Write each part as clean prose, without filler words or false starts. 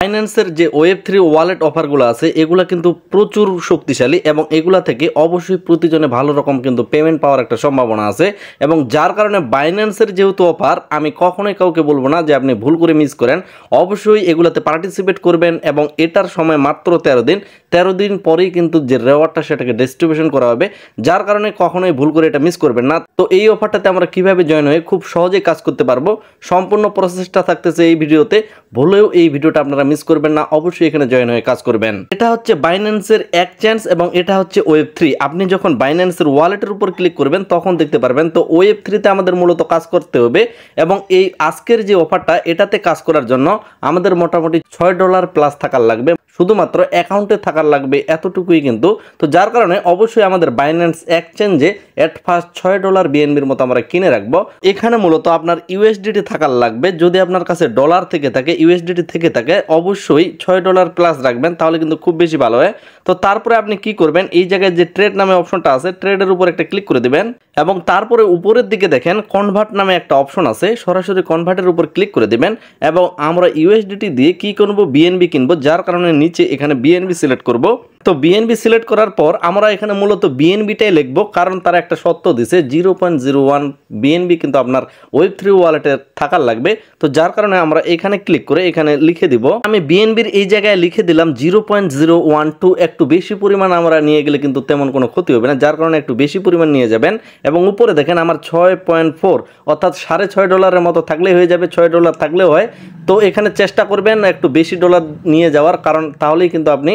বাইন্যান্সের যে ওয়েব3 ওয়ালেট অফারগুলো আছে এগুলা কিন্তু প্রচুর শক্তিশালী এবং এগুলা থেকে অবশ্যই প্রতিজনে ভালো রকম কিন্তু পেমেন্ট পাওয়ার একটা সম্ভাবনা আছে এবং যার কারণে বাইন্যান্সের যেহেতু অফার আমি কখনোই কাউকে বলবো না যে আপনি ভুল করে মিস করেন। অবশ্যই এগুলাতে পার্টিসিপেট করবেন এবং এটার সময় মাত্র 13 দিন পরেই কিন্তু যে রেওয়ার্ডটা সেটাকে ডিস্ট্রিবিউশন করা হবে, যার কারণে কখনোই ভুল করে এটা মিস করবেন না। তো এই অফারটাতে আমরা কিভাবে জয়েন হয়ে খুব সহজেই কাজ করতে পারবো সম্পূর্ণ প্রসেসটা থাকতেছে এই ভিডিওতে। ভুলেও এই ভিডিওটা আপনারা মিস করবেন না, অবশ্যই এখানে জয়েন হয়ে কাজ করবেন। এটা হচ্ছে বাইন্যান্সের এক্সচেঞ্জ এবং এটা হচ্ছে ওয়েব3। আপনি যখন বাইন্যান্সের ওয়ালেটের উপর ক্লিক করবেন তখন দেখতে পারবেন। তো ওয়েব3তে আমাদের মূলত কাজ করতে হবে এবং এই আজকের যে অফারটা এটাতে কাজ করার জন্য আমাদের মোটামুটি $6 প্লাস থাকার লাগবে, শুধুমাত্র অ্যাকাউন্টে থাকার লাগবে এতটুকুই কিন্তু। তো যার কারণে অবশ্যই আমাদের বাইন্যান্স এক্সচেঞ্জে এট ফার্স্ট $6 বিএনবির মতো আমরা কিনে রাখবো। এখানে মূলত আপনার ইউএসডিটি থাকার লাগবে। যদি আপনার কাছে ডলার থেকে থাকে, ইউএসডিটি থেকে থাকে, অবশ্যই $6 প্লাস রাখবেন, তাহলে কিন্তু খুব বেশি ভালো হয়। তো তারপরে আপনি কি করবেন, এই জায়গায় যে ট্রেড নামে অপশনটা আছে ট্রেডের উপর একটা ক্লিক করে দিবেন এবং তারপরে উপরের দিকে দেখেন কনভার্ট নামে একটা অপশন আছে, সরাসরি কনভার্টের উপর ক্লিক করে দিবেন এবং আমরা ইউএসডিটি দিয়ে কি করব, বিএনবি কিনবো। যার কারণে নিচে এখানে বিএনবি সিলেক্ট করব। তো বিএনবি সিলেক্ট করার পর আমরা এখানে মূলত বিএনবিটাই লিখবো, কারণ তারা একটা শর্ত দিছে 0.01 বিএনবি কিন্তু আপনার ওয়েব3 ওয়ালেটে থাকার লাগবে। তো যার কারণে আমরা এখানে ক্লিক করে এখানে লিখে দিব। আমি বিএনবির এই জায়গায় লিখে দিলাম 0.012। একটু বেশি পরিমাণ আমরা নিয়ে গেলে কিন্তু তেমন কোনো ক্ষতি হবে না, যার কারণে একটু বেশি পরিমাণ নিয়ে যাবেন। এবং উপরে দেখেন আমার 6.4 অর্থাৎ $6.5 মতো থাকলেই হয়ে যাবে, $6 থাকলেও হয়। তো এখানে চেষ্টা করবেন একটু বেশি ডলার নিয়ে যাওয়ার, কারণ তাহলেই কিন্তু আপনি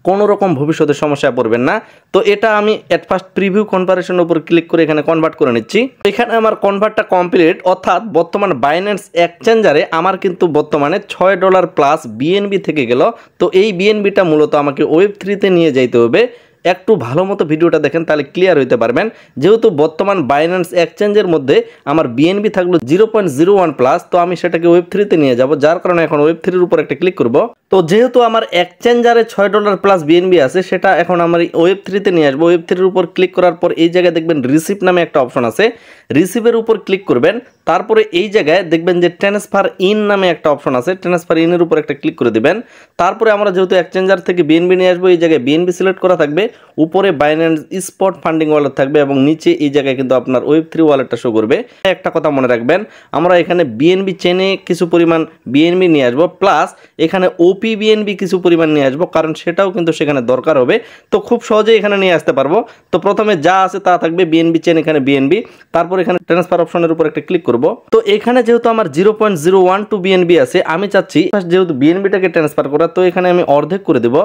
কোনো রকম ভবিষ্যতে সমস্যায় পড়বেন না। তো এটা আমি এট ফার্স্ট প্রিভিউ কনভার্সনের উপর ক্লিক করে এখানে কনভার্ট করে নিচ্ছি। এখানে আমার কনভার্টটা কমপ্লিট, অর্থাৎ বর্তমান বাইন্যান্স এক্সচেঞ্জারে আমার কিন্তু বর্তমানে $6 প্লাস বিএনবি থেকে গেল। তো এই বিএনবিটা মূলত আমাকে ওয়েব3তে নিয়ে যাইতে হবে। একটু ভালো মতো ভিডিওটা দেখেন তাহলে ক্লিয়ার হইতে পারবেন। যেহেতু বর্তমান বাইন্যান্স এক্সচেঞ্জের মধ্যে আমার বিএনবি থাকলো 0.01 প্লাস, তো আমি সেটাকে ওয়েব3তে নিয়ে যাব। যার কারণে এখন ওয়েব3-এর উপর একটা ক্লিক করব। তো যেহেতু আমার এক্সচেঞ্জারে $6 প্লাস বিএনবি আছে, সেটা এখন আমার ওয়েব3তে নিয়ে আসবো। ওয়েব3-এর উপর ক্লিক করার পর এই জায়গায় দেখবেন রিসিভ নামে একটা অপশন আছে, রিসিভের উপর ক্লিক করবেন। তারপরে এই জায়গায় দেখবেন যে ট্রান্সফার ইন নামে একটা অপশন আছে, ট্রান্সফার ইনের উপর একটা ক্লিক করে দিবেন। তারপরে আমরা যেহেতু এক্সচেঞ্জার থেকে বিএনবি নিয়ে আসবো, এই জায়গায় বিএনবি সিলেক্ট করা থাকবে, উপরে বাইন্যান্স স্পট ফান্ডিং ওয়ালেট থাকবে এবং নিচে এই জায়গায় কিন্তু আপনার ওয়েব3 ওয়ালেটটা শো করবে। একটা কথা মনে রাখবেন, আমরা এখানে বিএনবি চেনে কিছু পরিমাণ বিএনবি নিয়ে আসবো, প্লাস এখানে ওপি বিএনবি কিছু পরিমাণ নিয়ে আসবো, কারণ সেটাও কিন্তু সেখানে দরকার হবে। তো খুব সহজেই এখানে নিয়ে আসতে পারবো। তো প্রথমে যা আছে তা থাকবে, বিএনবি চেন এখানে বিএনবি, তারপর এখানে ট্রান্সফার অপশনের উপর একটা ক্লিক করব। তো এখানে যেহেতু আমার 0.012 বিএনবি আছে, আমি চাচ্ছি যেহেতু বিএনবিটাকে ট্রান্সফার করা, তো এখানে আমি অর্ধেক করে দেব,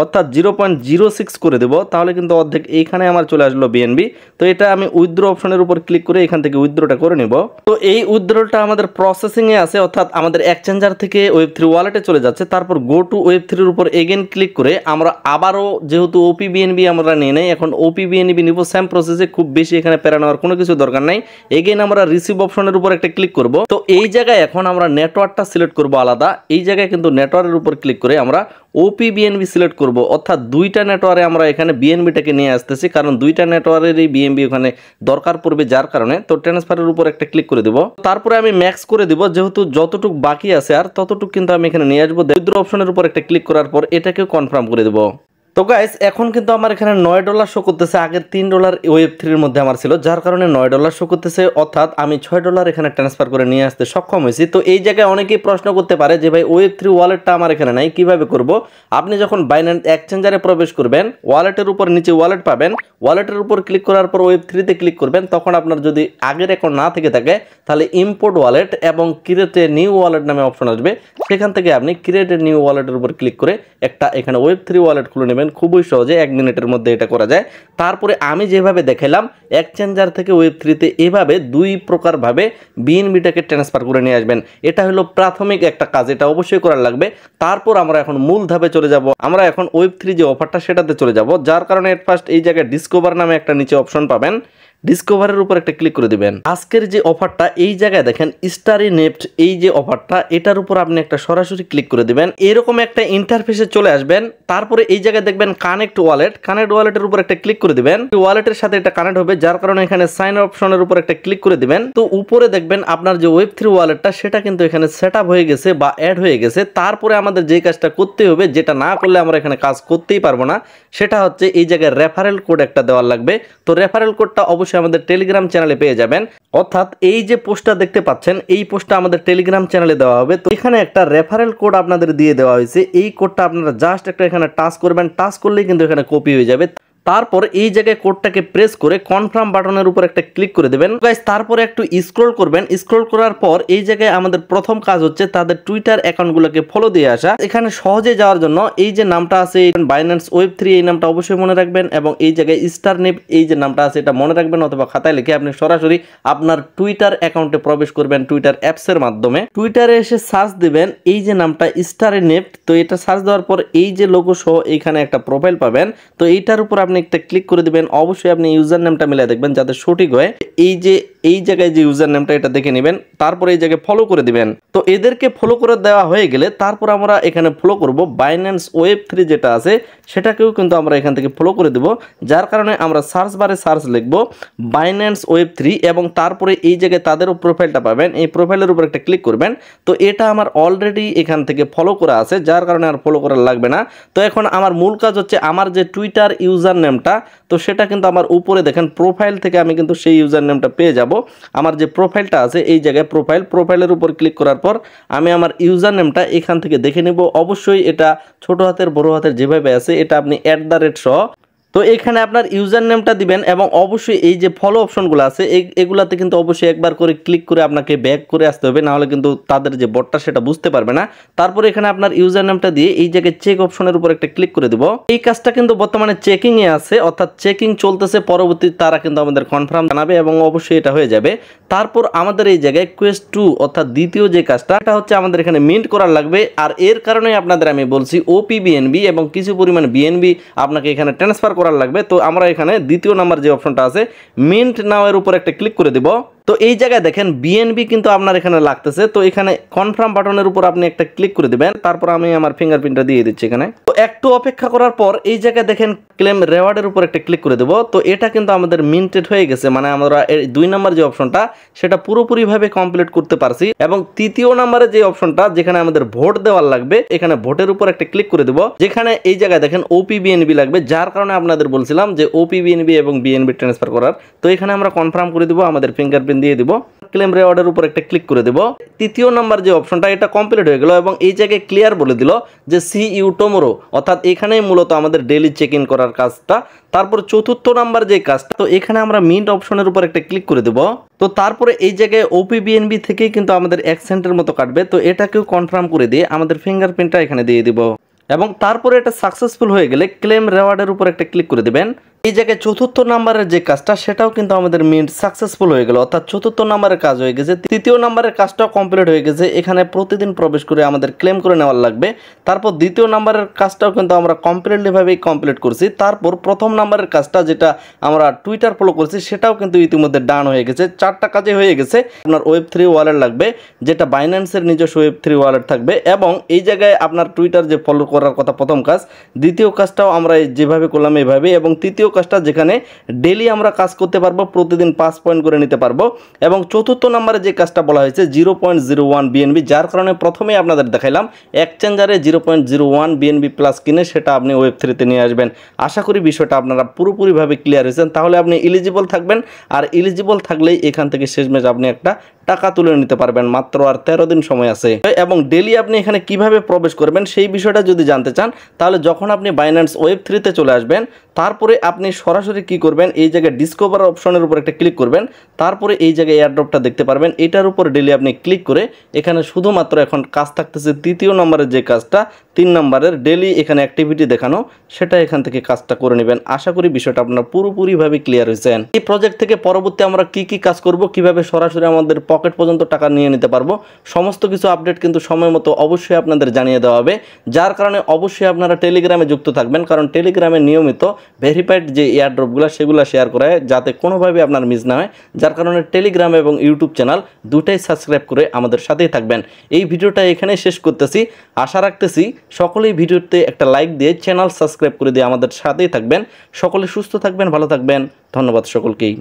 অর্থাৎ 0.06 করে দেব, তাহলে কিন্তু অর্ধেক এইখানে আমার চলে আসলো বিএনবি। তো এটা আমি উইথড্র অপশনের উপর ক্লিক করে এখান থেকে উইথড্রটা করে নেব। তো এই উইথড্রটা আমাদের প্রসেসিংয়ে আছে, অর্থাৎ আমাদের এক্সচেঞ্জার থেকে ওয়েব3 ওয়ালেটে চলে যাচ্ছে। তারপর গো টু ওয়েব3-এর উপর এগেন ক্লিক করে আমরা আবারও যেহেতু ওপি বিএনবি আমরা নিয়ে নেই, এখন ওপি বিএনবি নিব সেম প্রসেসে, খুব বেশি এখানে প্যারা নেওয়ার কোনো কিছু দরকার নাই। এগেন আমরা রিসিভ অপশনের উপর একটা ক্লিক করব। তো এই জায়গায় এখন আমরা নেটওয়ার্কটা সিলেক্ট করব আলাদা। এই জায়গায় কিন্তু নেটওয়ার্কের উপর ক্লিক করে আমরা ওপি বিএনবি সিলেক্ট করব, অর্থাৎ দুইটা নেটওয়ার্কে আমরা এখানে বিএনবিটাকে নিয়ে আসতেছি, কারণ দুইটা নেটওয়ার্কের এই বিএনবি ওখানে দরকার পড়বে, যার কারণে। তো ট্রান্সফারের উপর একটা ক্লিক করে দেব। তারপরে আমি ম্যাক্স করে দিব, যেহেতু যতটুকু বাকি আছে আর ততটুকু কিন্তু আমি এখানে নিয়ে আসবো। উইথড্র অপশনের উপর একটা ক্লিক করার পর এটাকেও কনফার্ম করে দেব। তো গাইস এখন কিন্তু আমার এখানে $9 শো করতেছে, আগের $3 ওয়েব3-এর মধ্যে আমার ছিল, যার কারণে $9 শো করতেছে, অর্থাৎ আমি $6 এখানে ট্রান্সফার করে নিয়ে আসতে সক্ষম হয়েছি। তো এই জায়গায় অনেকেই প্রশ্ন করতে পারে যে ভাই ওয়েব3 ওয়ালেটটা আমার এখানে নাই, কিভাবে করব? আপনি যখন বাইন্যান্স এক্সচেঞ্জারে প্রবেশ করবেন, ওয়ালেটের উপর নিচে ওয়ালেট পাবেন, ওয়ালেটের উপর ক্লিক করার পর ওয়েব3-তে ক্লিক করবেন। তখন আপনার যদি আগের অ্যাকাউন্ট না থেকে থাকে তাহলে ইম্পোর্ট ওয়ালেট এবং ক্রিয়েট এ নিউ ওয়ালেট নামে অপশন আসবে, সেখান থেকে আপনি ক্রিয়েট এ নিউ ওয়ালেটের উপর ক্লিক করে একটা এখানে ওয়েব3 ওয়ালেট খুলে নেবেন। খুবই সহজে 1 মিনিটের মধ্যে এটা করা যায়। তারপরে আমি যেভাবে দেখালাম এক্সচেঞ্জার থেকে ওয়েব3-তে এভাবে দুই প্রকারভাবে বিএনবিটাকে ট্রান্সফার করে নিয়ে আসবেন। এটা হলো প্রাথমিক একটা কাজ, এটা অবশ্যই করার লাগবে। তারপর আমরা এখন মূল ধাপে চলে যাব, আমরা এখন ওয়েব3 যে অফারটা সেটাতে চলে যাব। যার কারণে এট ফার্স্ট এই জায়গায় ডিসকভার নামে একটা নিচে অপশন পাবেন, ডিসকভারের উপর একটা ক্লিক করে দিবেন। আজকের যে অফারটা এই জায়গায় দেখেন স্টারি নেফট, এই যে অফারটা এটার উপর আপনি একটা সরাসরি ক্লিক করে দিবেন। এরকম একটা ইন্টারফেসে চলে আসবেন। তারপরে এই জায়গায় দেখবেন কানেক্ট ওয়ালেটের উপর একটা ক্লিক করে দিবেন। ওয়ালেটের সাথে এটা কানেক্ট হবে, যার কারণে এখানে সাইন অপশনের উপর একটা ক্লিক করে দিবেন। তো উপরে দেখবেন আপনার যে Web3 ওয়ালেটটা সেটা কিন্তু এখানে সেট আপ হয়ে গেছে বা অ্যাড হয়ে গেছে। তারপরে আমাদের যে কাজটা করতে হবে, যেটা না করলে আমরা এখানে কাজ করতেই পারবো না, সেটা হচ্ছে এই জায়গায় রেফারেল কোড একটা দেওয়ার লাগবে। তো রেফারেল কোডটা অবশ্যই আমাদের টেলিগ্রাম চ্যানেলে পেয়ে যাবেন। অর্থাৎ এই যে পোস্টটা দেখতে পাচ্ছেন এই পোস্টটা আমাদের টেলিগ্রাম চ্যানেলে দেওয়া হবে। তো এখানে একটা রেফারেল কোড আপনাদের দিয়ে দেওয়া হয়েছে। এই কোডটা আপনারা জাস্ট একটা এখানে টাচ করবেন, টাচ করলেই কিন্তু এখানে কপি হয়ে যাবে। তারপর এই জায়গায় কোডটাকে প্রেস করে কনফার্ম বাটনের উপর একটা ক্লিক করে দেবেন। গাইস তারপরে একটু স্ক্রল করবেন। স্ক্রল করার পর এই জায়গায় আমাদের প্রথম কাজ হচ্ছে তাদের টুইটার অ্যাকাউন্টগুলোকে ফলো দিয়ে আসা। এখানে সহজে যাওয়ার জন্য এই যে নামটা আছে বাইন্যান্স Web3, এই নামটা অবশ্যই মনে রাখবেন এবং এই জায়গায় স্টার নেপ এই যে নামটা আছে এটা মনে রাখবেন, অথবা খাতায় লিখে আপনি সরাসরি আপনার টুইটার অ্যাকাউন্টে প্রবেশ করবেন টুইটার অ্যাপসের মাধ্যমে। টুইটারে এসে সার্চ দিবেন এই যে নামটা স্টার নেপ। তো এটা সার্চ দেওয়ার পর এই যে লোগো সহ এখানে একটা প্রোফাইল পাবেন। তো এইটার উপর আপনি একটা ক্লিক করে দিবেন। অবশ্যই আপনি ইউজার নেমটা মিলিয়ে দেখবেন যাতে সঠিক হয়। এই জায়গায় যে ইউজার নেমটা এটা দেখে নেবেন, তারপরে এই জায়গায় ফলো করে দিবেন। তো এদেরকে ফলো করে দেওয়া হয়ে গেলে তারপর আমরা এখানে ফলো করব বাইন্যান্স Web3 যেটা আছে সেটাকেও কিন্তু আমরা এখান থেকে ফলো করে দেব। যার কারণে আমরা সার্চ বারে সার্চ লিখব বাইন্যান্স Web3 এবং তারপরে এই জায়গায় তাদেরও প্রোফাইলটা পাবেন। এই প্রোফাইলের উপর একটা ক্লিক করবেন। তো এটা আমার অলরেডি এখান থেকে ফলো করা আছে, যার কারণে আর ফলো করা লাগবে না। তো এখন আমার মূল কাজ হচ্ছে আমার যে টুইটার ইউজার নেমটা, তো সেটা কিন্তু আমার উপরে দেখেন প্রোফাইল থেকে আমি কিন্তু সেই ইউজার নেমটা পেয়ে যাব। আমার যে প্রোফাইলটা আছে এই জায়গায় প্রোফাইলের উপর ক্লিক করার পর আমি আমার ইউজার নেমটা এখান থেকে দেখে নেব। অবশ্যই এটা ছোট হাতের বড় হাতের যেভাবে আছে এটা আপনি @ সহ। তো এখানে আপনার ইউজার নেমটা দিবেন এবং অবশ্যই এই যে ফলো অপশনগুলো আছে এগুলাতে কিন্তু অবশ্যই একবার করে ক্লিক করে আপনাকে ব্যাক করে আসতে হবে, নাহলে কিন্তু তাদের যে বটটা সেটা বুঝতে পারবে না। তারপরে এখানে আপনার ইউজার নেমটা দিয়ে এই জায়গায় চেক অপশনের উপর একটা ক্লিক করে দেব। এই কাজটা কিন্তু বর্তমানে চেকিং এ আছে, অর্থাৎ চেকিং চলতেছে, পরবর্তী তারা কিন্তু আমাদের কনফার্ম জানাবে এবং অবশ্যই এটা হয়ে যাবে। তারপর আমাদের এই জায়গায় কোয়েস্ট 2 অর্থাৎ দ্বিতীয় যে কাজটা এটা হচ্ছে আমাদের এখানে মিন্ট করার লাগবে। আর এর কারণে আপনাদের আমি বলছি OP-BNB এবং কিছু পরিমাণ BNB আপনাকে এখানে ট্রান্সফার করার লাগবে। তো আমরা এখানে দ্বিতীয় নাম্বার যে অপশনটা আছে মিন্ট নাও এর উপর একটা ক্লিক করে দিব। তো এই জায়গায় দেখেন BNB কিন্তু আপনার এখানে লাগতেছে। তো এখানে কনফার্ম বাটনের উপর আপনি একটা ক্লিক করে দিবেন। তারপর আমি আমার ফিঙ্গারপ্রিন্টটা দিয়ে দিচ্ছি এখানে। তো একটু অপেক্ষা করার পর এই জায়গায় দেখেন ক্লেম রেওয়ার্ডের উপর একটা ক্লিক করে দেব। তো এটা কিন্তু আমাদের মিন্টেড হয়ে গেছে, মানে আমরা 2 নাম্বার যে অপশনটা সেটা পুরোপুরিভাবে কমপ্লিট করতে পারছি। এবং তৃতীয় নাম্বারে যে অপশনটা যেখানে আমাদের ভোট দেওয়ার লাগবে এখানে ভোটের উপর একটা ক্লিক করে দেব, যেখানে এই জায়গায় দেখেন OP-BNB লাগবে, যার কারণে আপনাদের বলছিলাম যে OP-BNB এবং BNB ট্রান্সফার করার। তো এখানে আমরা কনফার্ম করে দিব, আমাদের ফিঙ্গারপ্রিন্ট দিয়ে দিব, ক্লেম রেওয়ার্ডের উপর একটা ক্লিক করে দেব। তৃতীয় নাম্বার যে অপশনটা এটা কমপ্লিট হয়ে গেল এবং এই জায়গায় ক্লিয়ার বলে দিল যে সি ইউ টুমরো, অর্থাৎ এখানেই মূলত আমাদের ডেইলি চেক ইন করার কাজটা। তারপর চতুর্থ নাম্বার যে কাজটা, তো এখানে আমরা মিন্ট অপশনের উপর একটা ক্লিক করে দেব। তো তারপরে এই জায়গায় OP-BNB থেকেই কিন্তু আমাদের 1 সেন্টের মতো কাটবে। তো এটাকেও কনফার্ম করে দিয়ে আমাদের ফিঙ্গারপ্রিন্টটা এখানে দিয়ে দিব এবং তারপরে এটা সাকসেসফুল হয়ে গেলে ক্লেম রেওয়ার্ডের উপর একটা ক্লিক করে দেবেন। এই জায়গায় চতুর্থ নাম্বারের যে কাজটা সেটাও কিন্তু আমাদের মিন্ট সাকসেসফুল হয়ে গেল, অর্থাৎ চতুর্থ নাম্বারের কাজ হয়ে গেছে। তৃতীয় নাম্বারের কাজটাও কমপ্লিট হয়ে গেছে, এখানে প্রতিদিন প্রবেশ করে আমাদের ক্লেম করে নেওয়ার লাগবে। তারপর দ্বিতীয় নাম্বারের কাজটাও কিন্তু আমরা কমপ্লিটলিভাবেই কমপ্লিট করছি। তারপর প্রথম নাম্বারের কাজটা যেটা আমরা টুইটার ফলো করছি সেটাও কিন্তু ইতিমধ্যে ডান হয়ে গেছে। 4টা কাজে হয়ে গেছে। আপনার Web3 ওয়ালেট লাগবে, যেটা বাইন্যান্সের নিজস্ব Web3 ওয়ালেট থাকবে এবং এই জায়গায় আপনার টুইটার যে ফলো করার কথা প্রথম কাজ, দ্বিতীয় কাজটাও আমরা যেভাবে করলাম এইভাবে, এবং তৃতীয় কাজটা যেখানে ডেইলি আমরা কাজ করতে পারবো, প্রতিদিন 5 পয়েন্ট করে নিতে পারবো। এবং চতুর্থ নম্বরে যে কাজটা বলা হয়েছে 0.01 BNB, যার কারণে প্রথমেই আপনাদের দেখাইলাম এক্সচেঞ্জারে 0.01 BNB প্লাস কিনে সেটা আপনি Web3-তে নিয়ে আসবেন। আশা করি বিষয়টা আপনারা পুরোপুরিভাবে ক্লিয়ার হয়েছেন। তাহলে আপনি এলিজিবল থাকবেন, আর এলিজিবল থাকলেই এখান থেকে শেষমেশ আপনি একটা টাকা তুলে নিতে পারবেন। মাত্র আর 13 দিন সময় আছে। এবং ডেইলি আপনি এখানে কিভাবে প্রবেশ করবেন সেই বিষয়টা যদি জানতে চান, তাহলে যখন আপনি বাইন্যান্স Web3-তে চলে আসবেন তারপরে আপনি সরাসরি কি করবেন, এই জায়গায় ডিসকভার অপশনের উপর একটা ক্লিক করবেন। তারপরে এই জায়গায় এয়ারড্রপটা দেখতে পারবেন, এটার উপর ডেইলি আপনি ক্লিক করে এখানে শুধুমাত্র এখন কাজ থাকতেছে তৃতীয় নম্বরের যে কাজটা, 3 নম্বরের ডেইলি এখানে অ্যাক্টিভিটি দেখানো, সেটা এখান থেকে কাজটা করে নেবেন। আশা করি বিষয়টা আপনারা পুরোপুরিভাবে ক্লিয়ার হয়েছেন। এই প্রজেক্ট থেকে পরবর্তী আমরা কি কি কাজ করব, কিভাবে সরাসরি আমাদের পকেট পর্যন্ত টাকা নিয়ে নিতে পারবো। সমস্ত কিছু আপডেট কিন্তু সময় মতো অবশ্যই আপনাদের জানিয়ে দেওয়া হবে, যার কারণে অবশ্যই আপনারা টেলিগ্রামে যুক্ত থাকবেন, কারণ টেলিগ্রামে নিয়মিত ভেরিফাইড যে এয়ারড্রপগুলো সেগুলো শেয়ার করা হয় যাতে কোনোভাবে আপনার মিস না হয়। যার কারণে টেলিগ্রাম এবং ইউটিউব চ্যানেল দুটাই সাবস্ক্রাইব করে আমাদের সাথেই থাকবেন। এই ভিডিওটা এখানেই শেষ করতেছি। আশা রাখতেছি সকলেই ভিডিওতে একটা লাইক দিয়ে চ্যানেল সাবস্ক্রাইব করে দিয়ে আমাদের সাথেই থাকবেন। সকলে সুস্থ থাকবেন, ভালো থাকবেন। ধন্যবাদ সকলকেই।